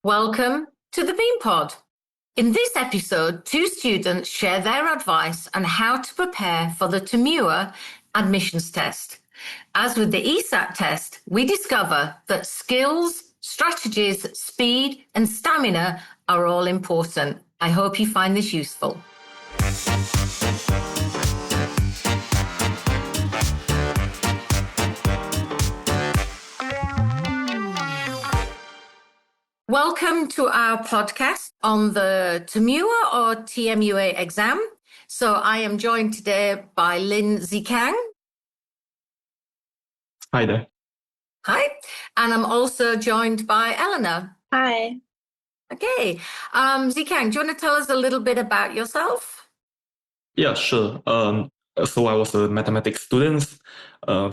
Welcome to the Bean Pod. In this episode, two students share their advice on how to prepare for the TMUA admissions test. As with the ESAT test, we discover that skills, strategies, speed, and stamina are all important. I hope you find this useful. Welcome to our podcast on the TMUA or TMUA exam. So I am joined today by Lin Zikang. Hi there. Hi. And I'm also joined by Eleanor. Hi. Okay. Zikang, do you want to tell us a little bit about yourself? Yeah, sure. So I was a mathematics student,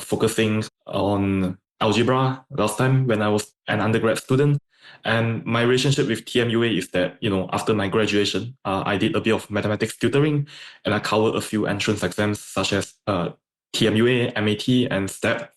focusing on algebra last time when I was an undergrad student. And my relationship with TMUA is that, after my graduation, I did a bit of mathematics tutoring and I covered a few entrance exams such as TMUA, MAT, and STEP.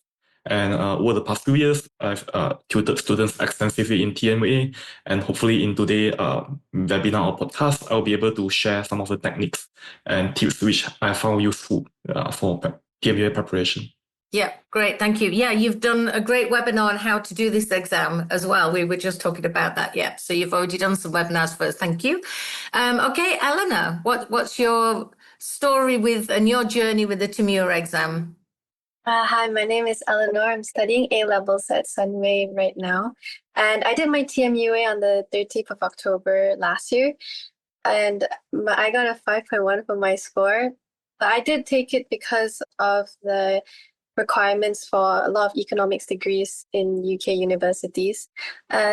And over the past few years, I've tutored students extensively in TMUA, and hopefully in today's webinar or podcast, I'll be able to share some of the techniques and tips which I found useful for TMUA preparation. Yeah, great. Thank you. Yeah, you've done a great webinar on how to do this exam as well. We were just talking about that. Yeah, so you've already done some webinars for us. Thank you. Okay, Eleanor, what's your story with and your journey with the TMUA exam? Hi, my name is Eleanor. I'm studying A-levels at Sunway right now. And I did my TMUA on the 30th of October last year. And I got a 5.1 for my score. But I did take it because of the requirements for a lot of economics degrees in UK universities.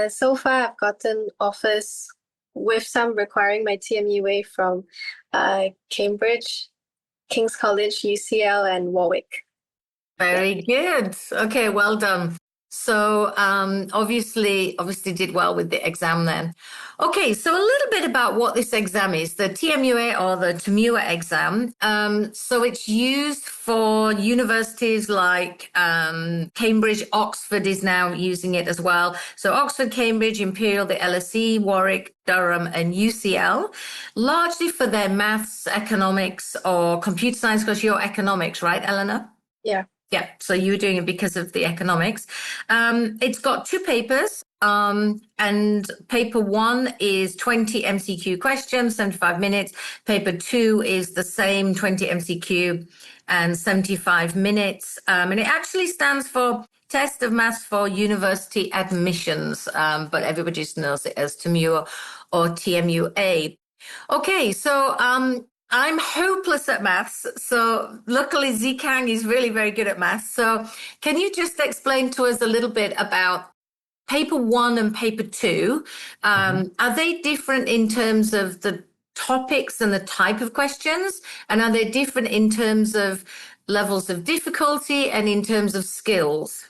So far, I've gotten offers with some requiring my TMUA from Cambridge, King's College, UCL, and Warwick. Very good. Okay, well done. So obviously did well with the exam then. Okay, so a little bit about what this exam is, the TMUA or the TMUA exam. So it's used for universities like Cambridge, Oxford is now using it as well. So Oxford, Cambridge, Imperial, the LSE, Warwick, Durham and UCL, largely for their maths, economics or computer science, because you're economics, right, Eleanor? Yeah. Yeah, so you're doing it because of the economics. It's got two papers, and paper one is 20 MCQ questions, 75 minutes. Paper two is the same 20 MCQ and 75 minutes. And it actually stands for Test of Maths for University Admissions, but everybody just knows it as TMUA or TMUA. Okay, so I'm hopeless at maths. So luckily Zikang is really very good at maths. So can you just explain to us a little bit about paper one and paper two? Are they different in terms of the topics and the type of questions? And are they different in terms of levels of difficulty and in terms of skills?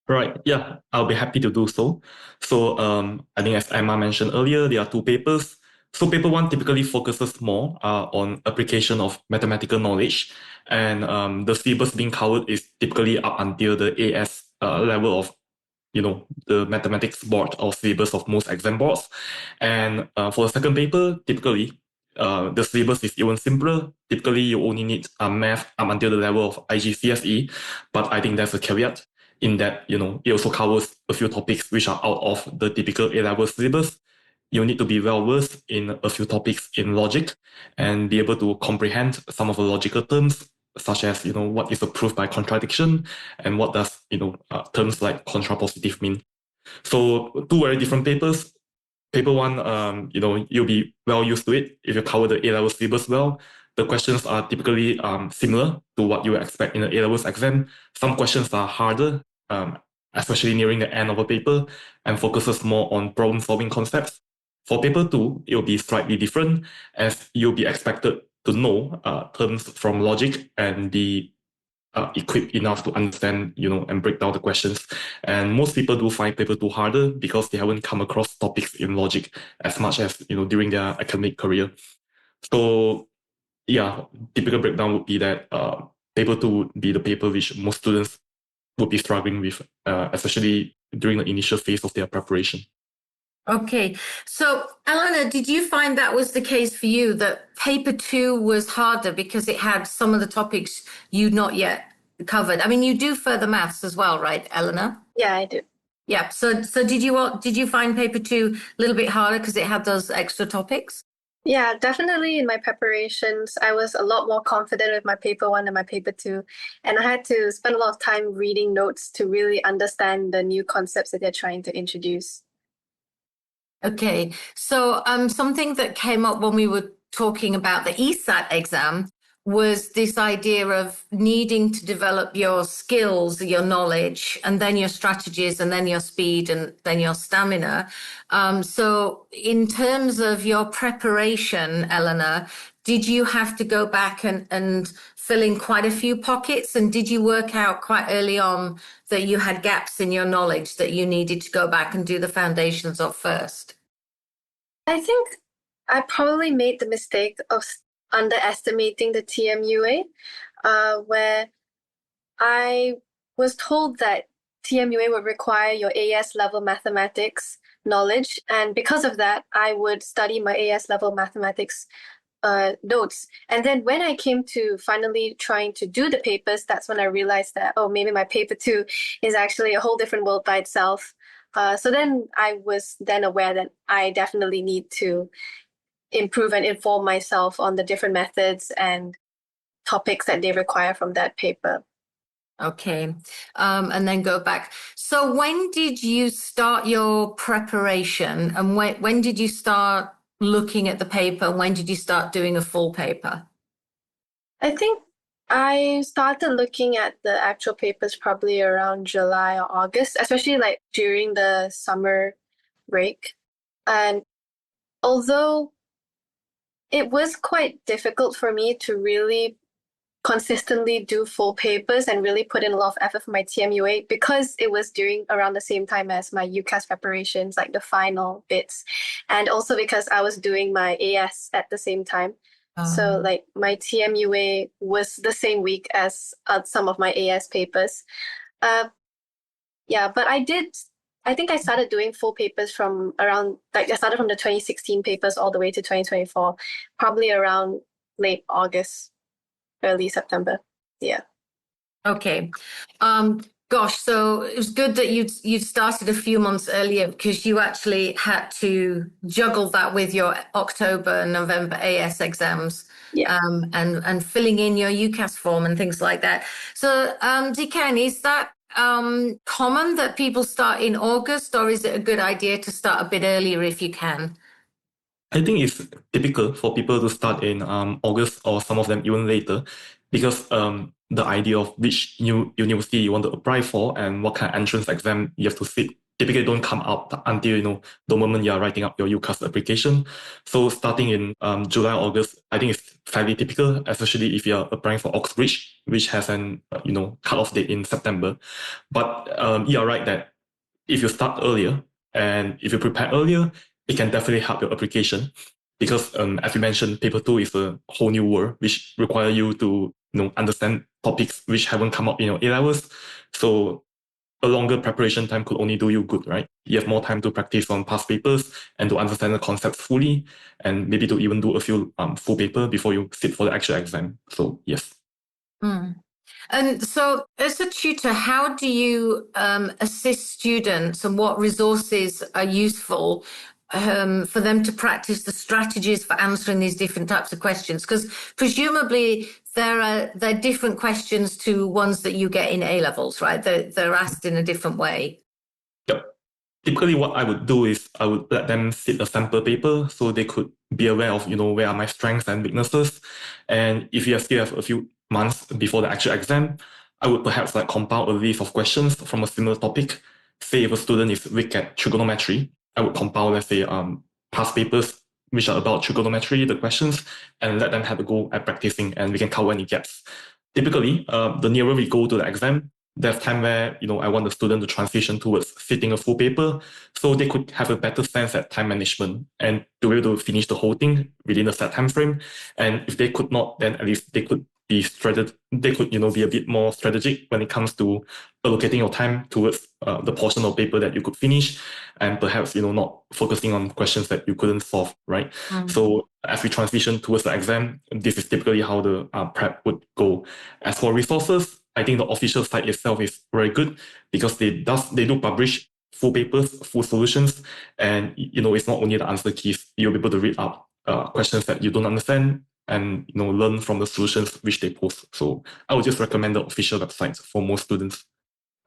Right, yeah, I'll be happy to do so. So I think as Emma mentioned earlier, there are two papers. So paper one typically focuses more on application of mathematical knowledge, and the syllabus being covered is typically up until the AS level of, the mathematics board or syllabus of most exam boards. And for the second paper, typically the syllabus is even simpler. Typically, you only need math up until the level of IGCSE, but I think there's a caveat in that, it also covers a few topics which are out of the typical A-level syllabus. You need to be well versed in a few topics in logic and be able to comprehend some of the logical terms, such as, what is a proof by contradiction and what does, terms like contrapositive mean. So two very different papers. Paper one, you'll be well used to it if you cover the A-level syllabus well. The questions are typically similar to what you expect in an A-levels exam. Some questions are harder, especially nearing the end of a paper, and focuses more on problem-solving concepts. For paper two, it will be slightly different, as you'll be expected to know terms from logic and be equipped enough to understand, and break down the questions. And most people do find paper two harder because they haven't come across topics in logic as much as, during their academic career. So yeah, typical breakdown would be that paper two would be the paper which most students would be struggling with, especially during the initial phase of their preparation. Okay. So, Eleanor, did you find that was the case for you, that paper 2 was harder because it had some of the topics you'd not yet covered? I mean, you do further maths as well, right, Eleanor? Yeah, I do. Yeah. So did you find paper 2 a little bit harder because it had those extra topics? Yeah, definitely in my preparations, I was a lot more confident with my paper 1 and my paper 2. And I had to spend a lot of time reading notes to really understand the new concepts that they're trying to introduce. Okay. So something that came up when we were talking about the ESAT exam was this idea of needing to develop your skills, your knowledge, and then your strategies, and then your speed, and then your stamina. So in terms of your preparation, Eleanor, did you have to go back and fill in quite a few pockets? And did you work out quite early on that you had gaps in your knowledge that you needed to go back and do the foundations of first? I think I probably made the mistake of underestimating the TMUA, where I was told that TMUA would require your AS level mathematics knowledge. And because of that, I would study my AS level mathematics notes. And then when I came to finally trying to do the papers, that's when I realized that, oh, maybe my paper 2 is actually a whole different world by itself. So then I was then aware that I definitely need to improve and inform myself on the different methods and topics that they require from that paper. Okay. And then go back. So when did you start your preparation, and when did you start looking at the paper? When did you start doing a full paper? I think I started looking at the actual papers probably around July or August, especially like during the summer break. And although it was quite difficult for me to really consistently do full papers and really put in a lot of effort for my TMUA, because it was during around the same time as my UCAS preparations, like the final bits, and also because I was doing my AS at the same time. So like my TMUA was the same week as some of my AS papers. Yeah, but I think I started doing full papers from around, like I started from the 2016 papers all the way to 2024, probably around late August, early September. Yeah. Okay. Gosh, so it was good that you'd started a few months earlier, because you actually had to juggle that with your October and November AS exams. Yeah. And filling in your UCAS form and things like that. So, Decan, is that common that people start in August, or is it a good idea to start a bit earlier if you can? I think it's typical for people to start in August, or some of them even later, because the idea of which new university you want to apply for and what kind of entrance exam you have to sit typically don't come out until the moment you are writing up your UCAS application. So starting in July, August, I think it's fairly typical, especially if you are applying for Oxbridge, which has an cut-off date in September. But you are right that if you start earlier and if you prepare earlier, it can definitely help your application, because as you mentioned, paper 2 is a whole new world which require you to understand topics which haven't come up in your A-levels. So a longer preparation time could only do you good, right? You have more time to practice on past papers and to understand the concepts fully, and maybe to even do a few full paper before you sit for the actual exam. So yes. And so, as a tutor, how do you assist students, and what resources are useful for them to practice the strategies for answering these different types of questions? Because presumably they're different questions to ones that you get in A levels, right? They're asked in a different way. Yep. Typically, what I would do is I would let them sit a sample paper so they could be aware of, where are my strengths and weaknesses. And if you still have a few months before the actual exam, I would perhaps compile a list of questions from a similar topic. Say if a student is weak at trigonometry, I would compile, let's say, past papers which are about trigonometry, the questions, and let them have a go at practicing, and we can cover any gaps. Typically, the nearer we go to the exam, there's time where I want the student to transition towards sitting a full paper, so they could have a better sense at time management and to be able to finish the whole thing within a set time frame. And if they could not, then at least they could be be a bit more strategic when it comes to allocating your time towards the portion of paper that you could finish, and perhaps not focusing on questions that you couldn't solve, right? So as we transition towards the exam, this is typically how the prep would go. As for resources, I think the official site itself is very good because they do publish full papers, full solutions, and it's not only the answer keys. You'll be able to read up questions that you don't understand and learn from the solutions which they post. So I would just recommend the official websites for most students.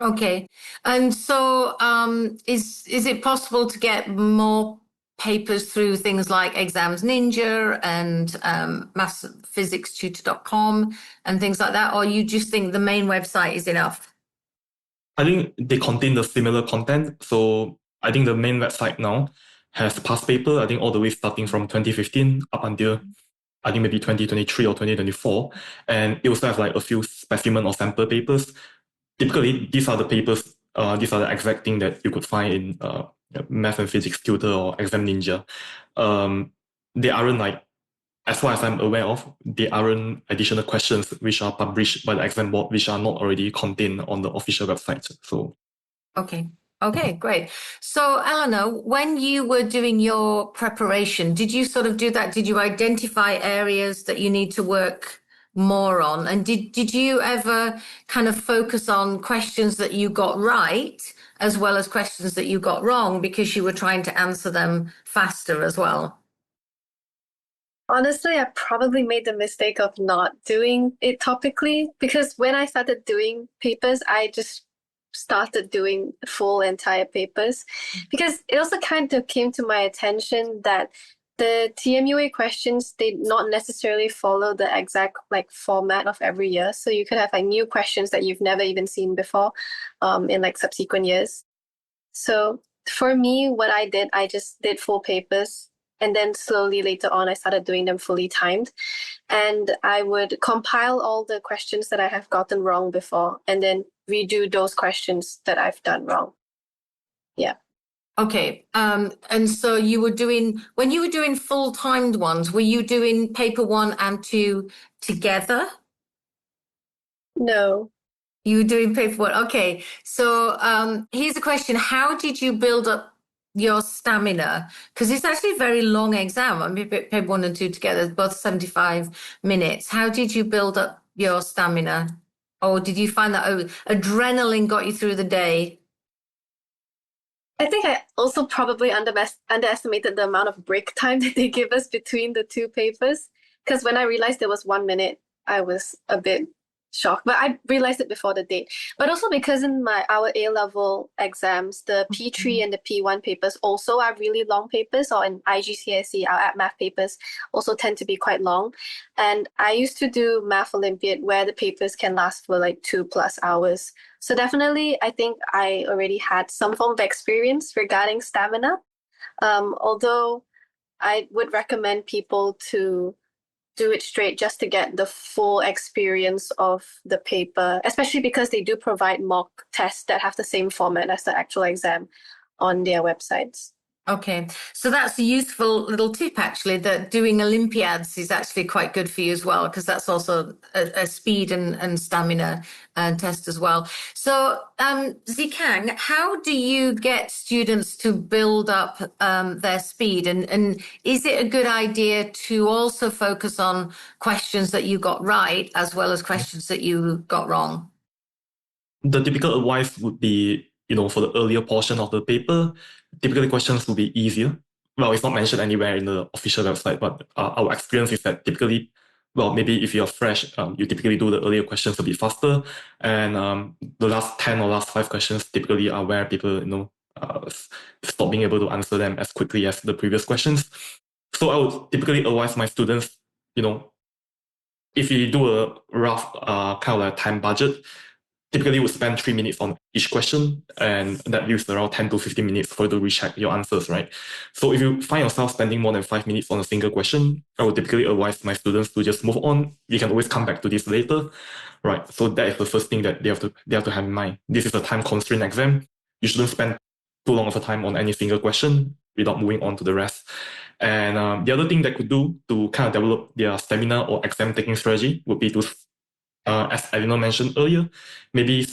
Okay, and so is it possible to get more papers through things like Exams Ninja and mathsphysics.tutor.com and things like that, or you just think the main website is enough? I think they contain the similar content. So I think the main website now has past paper, I think all the way starting from 2015 up until I think maybe 2023 or 2024. And it also has like a few specimen or sample papers. Typically, these are the papers, these are the exact thing that you could find in Math and Physics Tutor or Exam Ninja. They aren't like, as far as I'm aware of, they aren't additional questions which are published by the exam board, which are not already contained on the official website. So, Okay, great. So, Eleanor, when you were doing your preparation, did you sort of do that? Did you identify areas that you need to work more on? And did you ever kind of focus on questions that you got right as well as questions that you got wrong because you were trying to answer them faster as well? Honestly, I probably made the mistake of not doing it topically because when I started doing papers, I just started doing full entire papers because it also kind of came to my attention that the TMUA questions, they not necessarily follow the exact like format of every year. So you could have like new questions that you've never even seen before in like subsequent years. So for me, what I did, I just did full papers. And then slowly later on, I started doing them fully timed. And I would compile all the questions that I have gotten wrong before and then redo those questions that I've done wrong. Yeah. Okay. And so you were when you were doing full timed ones, were you doing paper 1 and 2 together? No. You were doing paper 1. Okay. So here's a question. How did you build up your stamina? Because it's actually a very long exam. I mean, paper 1 and 2 together, both 75 minutes. How did you build up your stamina? Or did you find that adrenaline got you through the day? I think I also probably underestimated the amount of break time that they give us between the two papers. Because when I realized there was 1 minute, I was a bit shocked. But I realized it before the date. But also because in our A-level exams, the P3 and the P1 papers also are really long papers, or in IGCSE, our app math papers also tend to be quite long. And I used to do Math Olympiad where the papers can last for like 2+ hours. So definitely, I think I already had some form of experience regarding stamina. Although I would recommend people to do it straight just to get the full experience of the paper, especially because they do provide mock tests that have the same format as the actual exam on their websites. Okay, so that's a useful little tip, actually, that doing Olympiads is actually quite good for you as well, because that's also a speed and stamina test as well. So, Zikang, how do you get students to build up their speed? And is it a good idea to also focus on questions that you got right as well as questions that you got wrong? The typical advice would be, for the earlier portion of the paper, typically questions will be easier. Well, it's not mentioned anywhere in the official website, but our experience is that typically, well, maybe if you're fresh, you typically do the earlier questions a bit faster. And the last 10 or last 5 questions typically are where people, stop being able to answer them as quickly as the previous questions. So I would typically advise my students, if you do a rough kind of like time budget, typically would spend 3 minutes on each question, and that leaves around 10 to 15 minutes for you to recheck your answers, right? So if you find yourself spending more than 5 minutes on a single question, I would typically advise my students to just move on. You can always come back to this later, right? So that is the first thing that they have to have in mind. This is a time-constrained exam. You shouldn't spend too long of a time on any single question without moving on to the rest. And the other thing they could do to kind of develop their stamina or exam taking strategy would be to as Eleanor mentioned earlier, maybe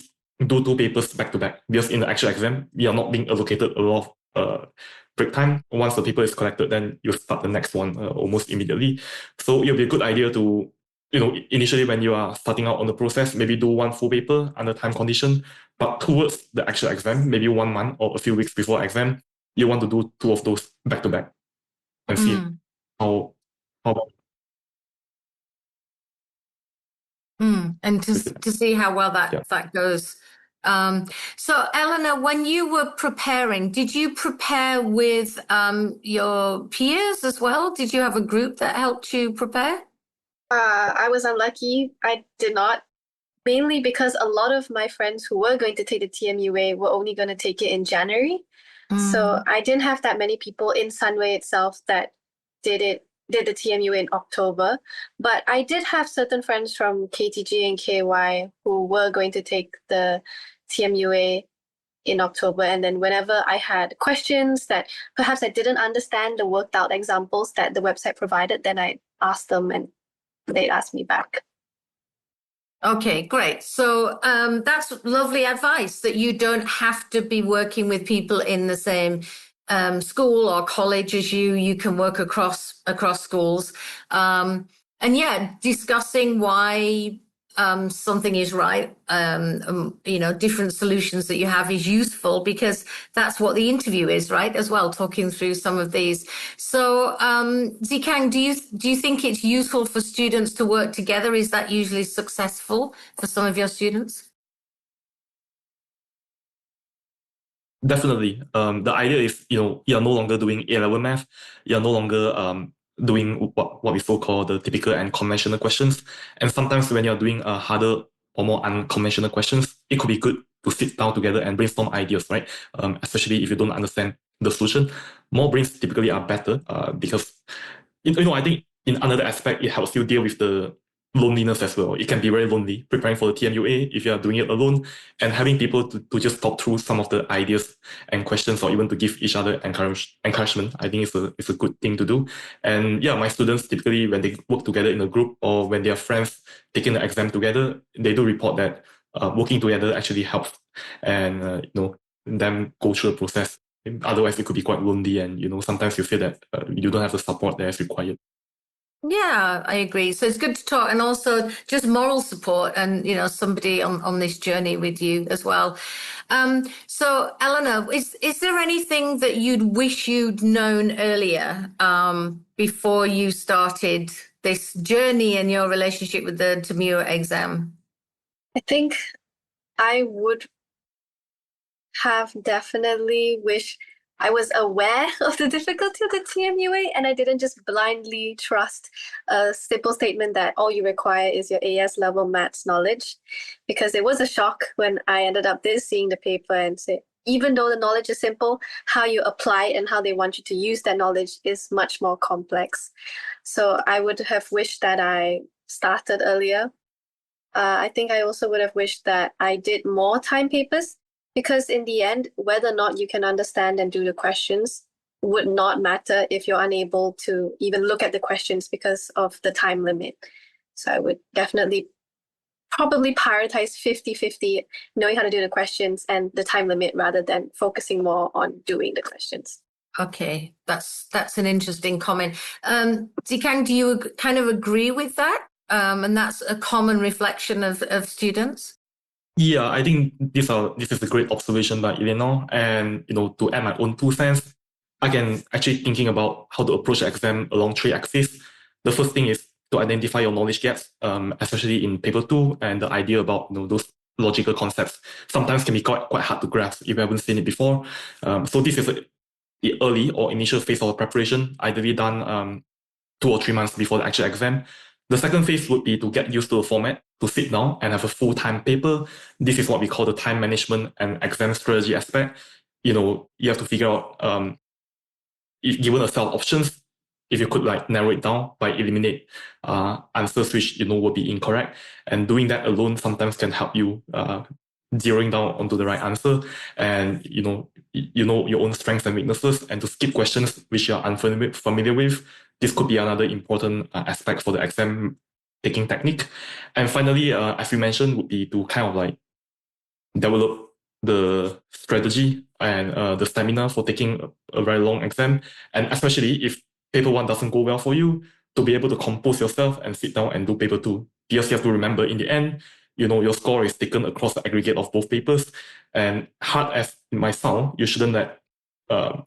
do 2 papers back to back, because in the actual exam, you are not being allocated a lot of break time. Once the paper is collected, then you start the next one almost immediately. So it'll be a good idea to, initially when you are starting out on the process, maybe do 1 full paper under time condition, but towards the actual exam, maybe 1 month or a few weeks before exam, you want to do 2 of those back to back and see how and to see how well that goes. So Eleanor, when you were preparing, did you prepare with your peers as well? Did you have a group that helped you prepare? I was unlucky. I did not, mainly because a lot of my friends who were going to take the TMUA were only going to take it in January. So I didn't have that many people in Sunway itself that did the TMUA in October. But I did have certain friends from KTG and KY who were going to take the TMUA in October. And then whenever I had questions that perhaps I didn't understand the worked out examples that the website provided, then I asked them and they'd ask me back. Okay, great. So that's lovely advice, that you don't have to be working with people in the same school or college as you. You can work across schools. And yeah, discussing why something is right, different solutions that you have is useful, because that's what the interview is, right? As well, talking through some of these. So, Zikang, do you think it's useful for students to work together? Is that usually successful for some of your students? Definitely. The idea is, you're no longer doing A-level math. You're no longer doing what we so-called the typical and conventional questions. And sometimes when you're doing harder or more unconventional questions, it could be good to sit down together and brainstorm ideas, right? Especially if you don't understand the solution. More brains typically are better because, I think in another aspect, it helps you deal with the loneliness as well. It can be very lonely preparing for the TMUA if you are doing it alone, and having people to just talk through some of the ideas and questions, or even to give each other encouragement. I think it's a good thing to do. And yeah, my students typically, when they work together in a group or when they are friends taking the exam together, they do report that working together actually helps, and them go through the process. Otherwise, it could be quite lonely, and sometimes you feel that you don't have the support that is required. Yeah, I agree. So it's good to talk, and also just moral support, and somebody on this journey with you as well. So Eleanor, is there anything that you'd wish you'd known earlier before you started this journey in your relationship with the TMUA exam? I think I would have definitely wished I was aware of the difficulty of the TMUA, and I didn't just blindly trust a simple statement that all you require is your AS level maths knowledge, because it was a shock when I ended up seeing the paper and say, even though the knowledge is simple, how you apply it and how they want you to use that knowledge is much more complex. So I would have wished that I started earlier. I think I also would have wished that I did more time papers, because in the end, whether or not you can understand and do the questions would not matter if you're unable to even look at the questions because of the time limit. So I would definitely probably prioritize 50-50, knowing how to do the questions and the time limit, rather than focusing more on doing the questions. Okay, that's an interesting comment. Zikang, do you kind of agree with that? And that's a common reflection of students? Yeah, I think this is a great observation by Eleanor. And to add my own 2 cents, again, actually thinking about how to approach the exam along 3 axes. The first thing is to identify your knowledge gaps, especially in paper 2, and the idea about those logical concepts sometimes can be quite hard to grasp if you haven't seen it before. So this is the early or initial phase of preparation, ideally done 2 or 3 months before the actual exam. The second phase would be to get used to the format, to sit down and have a full-time paper. This is what we call the time management and exam strategy aspect. You have to figure out, if given a set of options, if you could narrow it down by eliminate answers which will be incorrect. And doing that alone sometimes can help you zeroing down onto the right answer, and you know your own strengths and weaknesses, and to skip questions which you are unfamiliar with. This could be another important aspect for the exam taking technique. And finally, as we mentioned, would be to kind of like develop the strategy and the stamina for taking a very long exam. And especially if paper one doesn't go well for you, to be able to compose yourself and sit down and do paper two. Because you have to remember in the end, your score is taken across the aggregate of both papers. And hard as it might sound, you shouldn't let the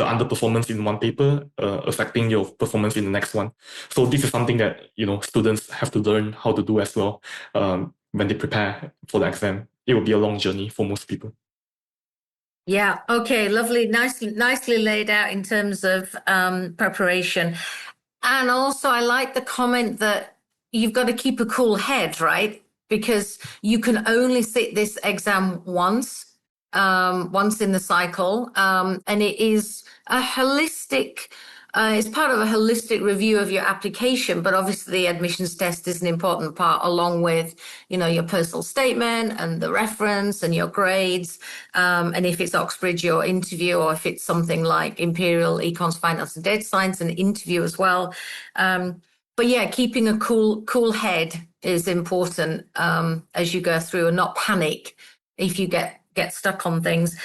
underperformance in one paper affecting your performance in the next one. So this is something that students have to learn how to do as well when they prepare for the exam. It will be a long journey for most people. Yeah. Okay. Lovely. Nicely laid out in terms of preparation. And also, I like the comment that you've got to keep a cool head, right? Because you can only sit this exam once in the cycle. And it is a holistic, it's part of a holistic review of your application, but obviously the admissions test is an important part along with, your personal statement and the reference and your grades. And if it's Oxbridge, your interview, or if it's something like Imperial Econs, Finance and Data Science, an interview as well. But yeah, keeping a cool head is important as you go through and not panic if you get stuck on things.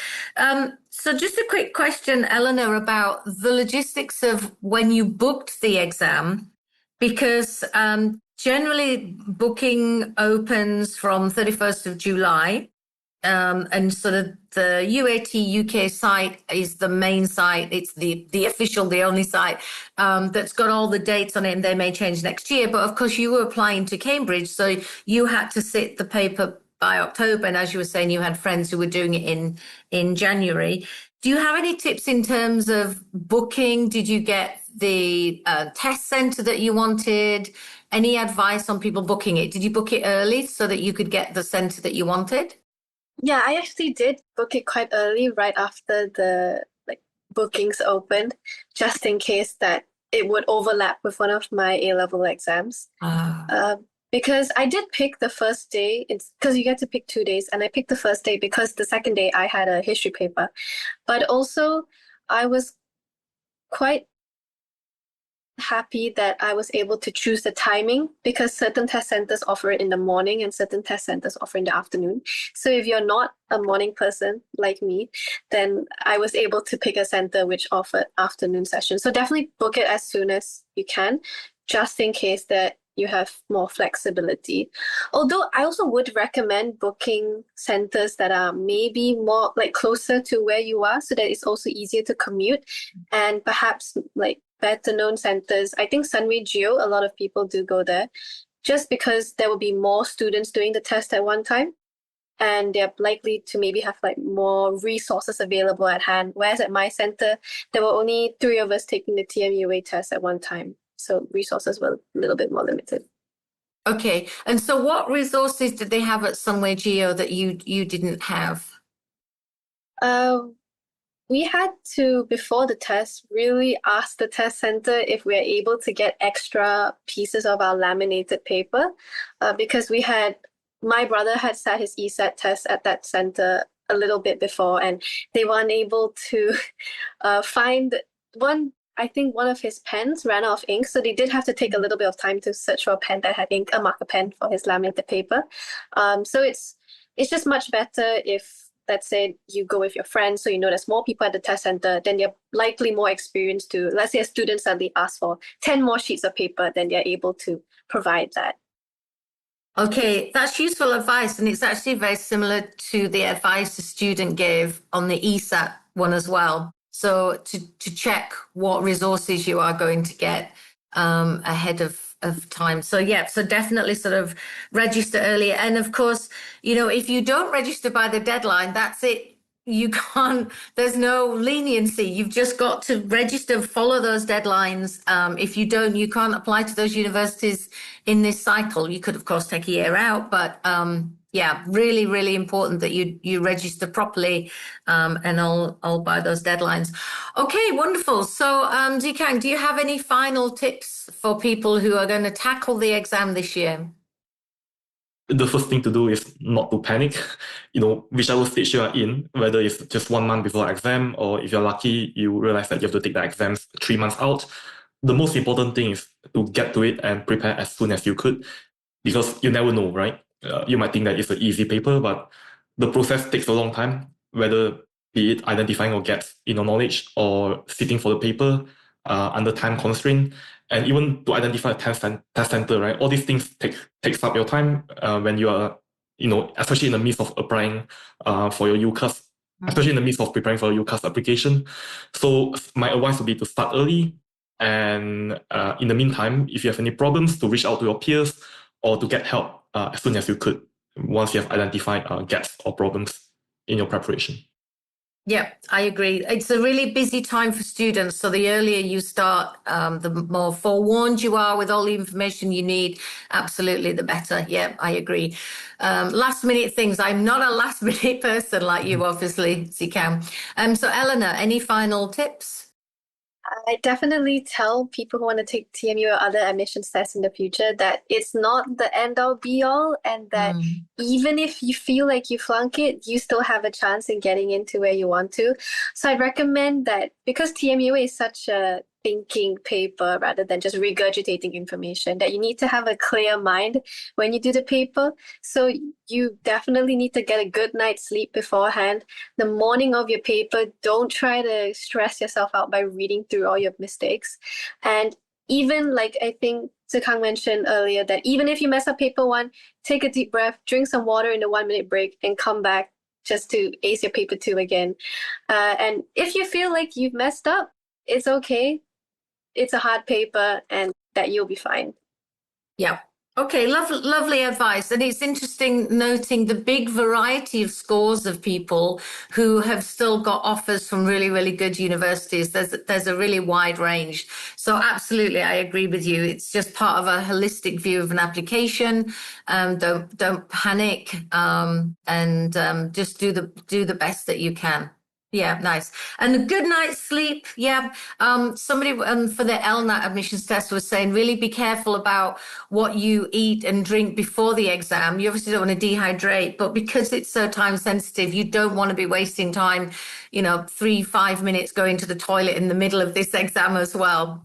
So just a quick question, Eleanor, about the logistics of when you booked the exam, because generally booking opens from 31st of July. And sort of the UAT UK site is the main site. It's the official, the only site that's got all the dates on it, and they may change next year. But of course, you were applying to Cambridge, so you had to sit the paper by October. And as you were saying, you had friends who were doing it in January. Do you have any tips in terms of booking? Did you get the test center that you wanted? Any advice on people booking it? Did you book it early so that you could get the center that you wanted? Yeah, I actually did book it quite early, right after the bookings opened, just in case that it would overlap with one of my A-level exams. Because I did pick the first day, it's because you get to pick 2 days, and I picked the first day because the second day I had a history paper. But also I was quite happy that I was able to choose the timing, because certain test centers offer it in the morning and certain test centers offer in the afternoon. So if you're not a morning person like me, then I was able to pick a center which offered afternoon sessions. So definitely book it as soon as you can, just in case that you have more flexibility. Although I also would recommend booking centers that are maybe more closer to where you are, so that it's also easier to commute, and perhaps better known centers. I think Sunway Geo, a lot of people do go there, just because there will be more students doing the test at one time, and they're likely to maybe have more resources available at hand. Whereas at my center, there were only 3 of us taking the TMUA test at one time. So resources were a little bit more limited. Okay. And so what resources did they have at Sunway Geo that you didn't have? We had to, before the test, really ask the test center if we're able to get extra pieces of our laminated paper, because my brother had sat his ESAT test at that center a little bit before, and they were unable to find one. I think one of his pens ran out of ink, so they did have to take a little bit of time to search for a pen that had ink, a marker pen for his laminated paper. So it's just much better if, let's say, you go with your friends, so there's more people at the test center, then they're likely more experienced to, let's say a student suddenly asks for 10 more sheets of paper, then they're able to provide that. Okay, that's useful advice. And it's actually very similar to the advice the student gave on the ESAT one as well. So to check what resources you are going to get ahead of time. So yeah, so definitely sort of register earlier. And of course, if you don't register by the deadline, that's it. You can't, there's no leniency. You've just got to register, follow those deadlines. If you don't, you can't apply to those universities in this cycle. You could, of course, take a year out, but yeah, really, really important that you register properly and all by those deadlines. Okay, wonderful. So Zikang, do you have any final tips for people who are going to tackle the exam this year? The first thing to do is not to panic. Whichever stage you are in, whether it's just 1 month before exam, or if you're lucky, you realize that you have to take the exams 3 months out. the most important thing is to get to it and prepare as soon as you could, because you never know, right? You might think that it's an easy paper, but the process takes a long time, whether be it identifying your gaps in your knowledge or sitting for the paper under time constraint, and even to identify a test center, right? All these things takes up your time when you are, especially in the midst of applying for your UCAS, especially in the midst of preparing for your UCAS application. So my advice would be to start early, and in the meantime, if you have any problems, to reach out to your peers or to get help as soon as you could once you have identified gaps or problems in your preparation. Yeah, I agree. It's a really busy time for students. So the earlier you start, the more forewarned you are with all the information you need. Absolutely, the better. Yeah, I agree. Last minute things. I'm not a last minute person like you, obviously, Zikang. So Eleanor, any final tips? I definitely tell people who want to take TMU or other admissions tests in the future that it's not the end all be all, and that even if you feel like you flunk it, you still have a chance in getting into where you want to. So I'd recommend that, because TMUA is such a thinking paper rather than just regurgitating information, that you need to have a clear mind when you do the paper. So you definitely need to get a good night's sleep beforehand. The morning of your paper, don't try to stress yourself out by reading through all your mistakes. And even, like I think Zikang mentioned earlier, that even if you mess up paper 1, take a deep breath, drink some water in the 1-minute break, and come back just to ace your paper 2 again. And if you feel like you've messed up, it's okay. It's a hard paper, and that you'll be fine. Yeah. Okay, lovely advice. And it's interesting noting the big variety of scores of people who have still got offers from really, really good universities. There's a really wide range. So absolutely, I agree with you. It's just part of a holistic view of an application. Don't panic, and just do the best that you can. Yeah, nice. And a good night's sleep. Yeah. Somebody for the LNAT admissions test was saying, really be careful about what you eat and drink before the exam. You obviously don't want to dehydrate, but because it's so time sensitive, you don't want to be wasting time, 3-5 minutes going to the toilet in the middle of this exam as well.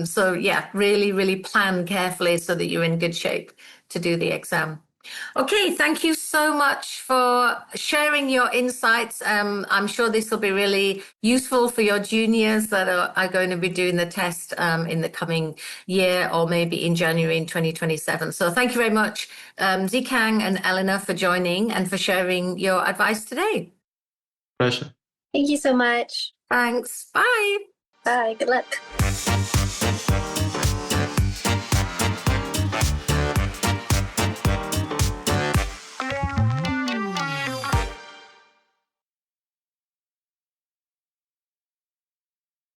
So yeah, really, really plan carefully so that you're in good shape to do the exam. Okay, thank you so much for sharing your insights. I'm sure this will be really useful for your juniors that are going to be doing the test in the coming year, or maybe in January in 2027. So thank you very much, Zikang and Eleanor, for joining and for sharing your advice today. Pleasure. Thank you so much. Thanks. Bye. Bye. Good luck.